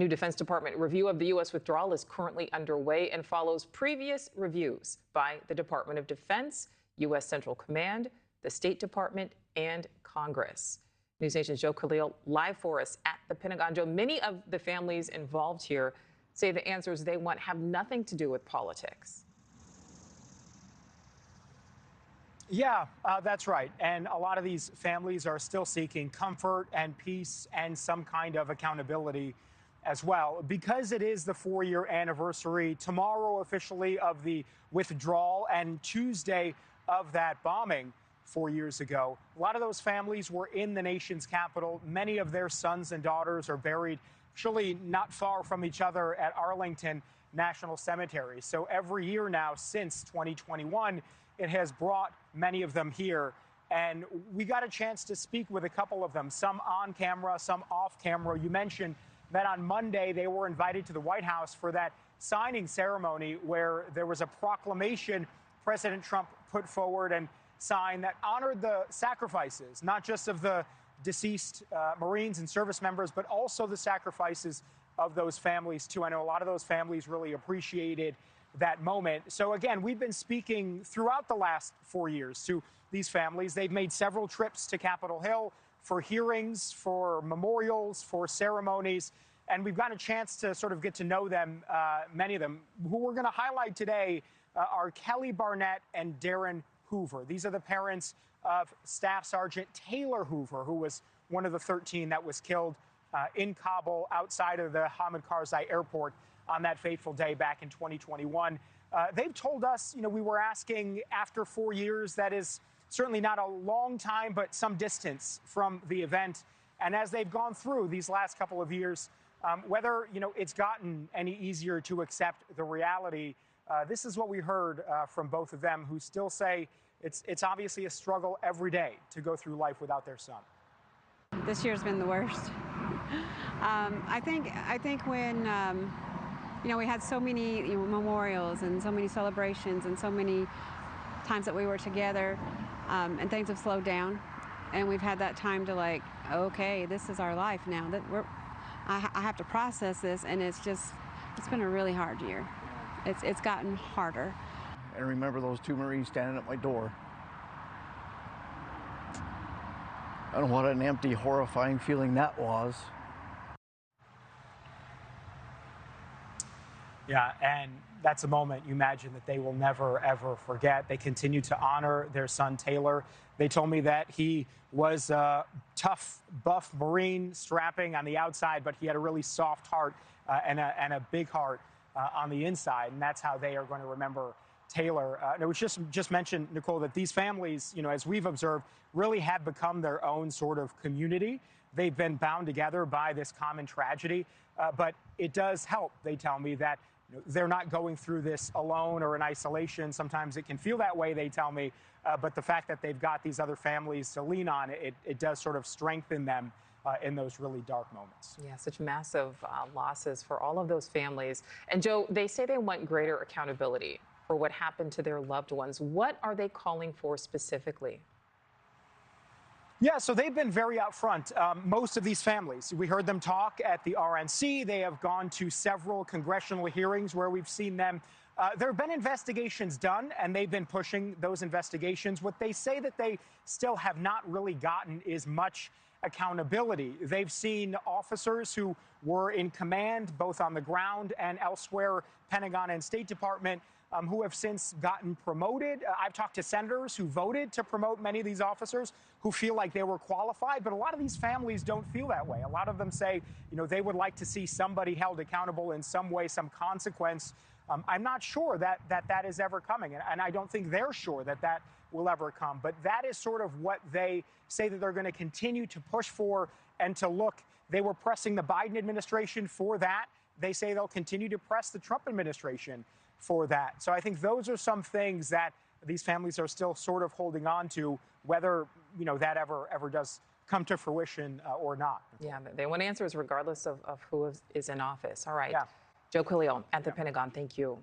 new Defense Department review of the U.S. withdrawal is currently underway and follows previous reviews by the Department of Defense, U.S. Central Command, the State Department, and Congress. NewsNation's Joe Khalil live for us at the Pentagon. Joe, many of the families involved here say the answers they want have nothing to do with politics. Yeah, that's right. And a lot of these families are still seeking comfort and peace and some kind of accountability as well. Because it is the 4-year anniversary tomorrow officially of the withdrawal and Tuesday of that bombing 4 years ago. A lot of those families were in the nation's capital. Many of their sons and daughters are buried actually not far from each other at Arlington National Cemetery. So every year now since 2021, it has brought many of them here. And we got a chance to speak with a couple of them, some on camera, some off camera. You mentioned that on Monday they were invited to the White House for that signing ceremony where there was a proclamation President Trump put forward and signed that honored the sacrifices, not just of the deceased Marines and service members, but also the sacrifices of those families, too. I know a lot of those families really appreciated that moment. So, again, we've been speaking throughout the last 4 years to these families. They've made several trips to Capitol Hill for hearings, for memorials, for ceremonies, and we've got a chance to sort of get to know them, many of them. Who we're going to highlight today are Kelly Barnett and Darin Hoover. These are the parents of Staff Sergeant Taylor Hoover, who was one of the 13 that was killed in Kabul outside of the Hamid Karzai Airport on that fateful day back in 2021. They've told us, we were asking after 4 years, that is certainly not a long time, but some distance from the event. And as they've gone through these last couple of years, whether, it's gotten any easier to accept the reality, this is what we heard from both of them, who still say it's obviously a struggle every day to go through life without their son. This year's been the worst. I think when we had so many memorials and so many celebrations and so many times that we were together, and things have slowed down, and we've had that time to okay, this is our life now. That I have to process this, and it's been a really hard year. It's gotten harder. And remember those 2 Marines standing at my door. And what an empty, horrifying feeling that was. Yeah, and that's a moment you imagine that they will never, ever forget. They continue to honor their son, Taylor. They told me that he was a tough, buff Marine, strapping on the outside, but he had a really soft heart and a big heart on the inside, and that's how they are going to remember Taylor. And it was just mentioned, Nicole, that these families, as we've observed, really have become their own sort of community. They've been bound together by this common tragedy, but it does help, they tell me, that they're not going through this alone or in isolation. Sometimes it can feel that way, they tell me, but the fact that they've got these other families to lean on, it does sort of strengthen them in those really dark moments. Yeah, such massive losses for all of those families. And Joe, they say they want greater accountability for what happened to their loved ones. What are they calling for specifically? Yeah, so they've been very upfront. Most of these families, we heard them talk at the RNC. They have gone to several congressional hearings where we've seen them. There have been investigations done, and they've been pushing those investigations. What they say that they still have not really gotten is much accountability. They've seen officers who were in command, both on the ground and elsewhere, Pentagon and State Department, who have since gotten promoted. I've talked to senators who voted to promote many of these officers who feel like they were qualified, but a lot of these families don't feel that way. A lot of them say, they would like to see somebody held accountable in some way, some consequence. I'm not sure that is ever coming, and I don't think they're sure that will ever come. But that is sort of what they say that they're going to continue to push for and to look. They were pressing the Biden administration for that. They say they'll continue to press the Trump administration for that. So I think those are some things that these families are still sort of holding on to, whether that ever does come to fruition or not. Yeah, they want answers regardless of who is in office. All right. Yeah. Joe Khalil at the Pentagon, thank you.